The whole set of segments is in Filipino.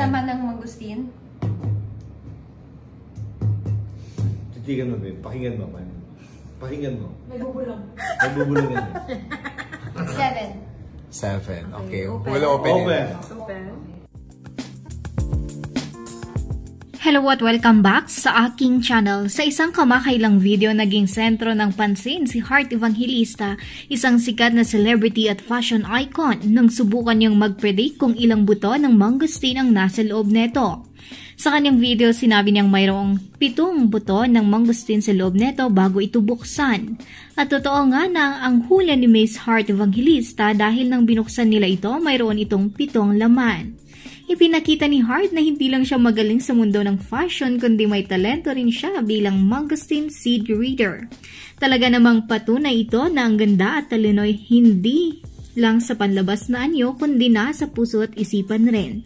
laman ng mangustin? Titigan mo, babe. Pakinggan mo. Pakinggan mo. May bubulong. May bubulong yan. 7. 7. Okay. Open. We'll open it. Open. Hello at welcome back sa aking channel. Sa isang kamakailang video, naging sentro ng pansin si Heart Evangelista, isang sikat na celebrity at fashion icon, nang subukan niyang mag-predict kung ilang buto ng mangustin ang nasa loob neto. Sa kanyang video, sinabi niyang mayroong 7 buto ng mangustin sa loob neto bago ito buksan. At totoo nga na ang hula ni Miss Heart Evangelista dahil nang binuksan nila ito, mayroon itong 7 laman. Ipinakita ni Heart na hindi lang siya magaling sa mundo ng fashion kundi may talento rin siya bilang mangustin seed reader. Talaga namang patunay ito na ang ganda at talinoy hindi lang sa panlabas na anyo kundi na sa puso at isipan rin.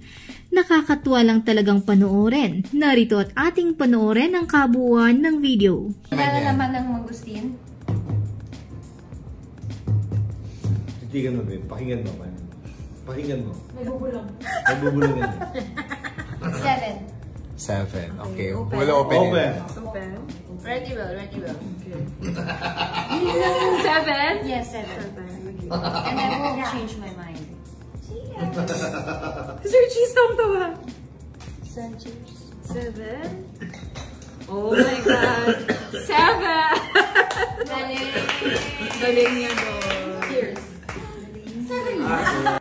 Nakakatuwa lang talagang panoorin. Narito at ating panoorin ang kabuuan ng video. Kailan naman ng mangustin? Titigan mo, babe. Pakinggan mo. Pakinggan mo. May bubulong. May bubulong yan. 7. 7. Okay. Open. We'll open it. Open. Ready well. Okay. 7? Yes, 7. And I won't change my mind. Sir Cheese tong to ha. 7. Oh my God. 7. Galing. Galing niya doon. Cheers. 7 yan.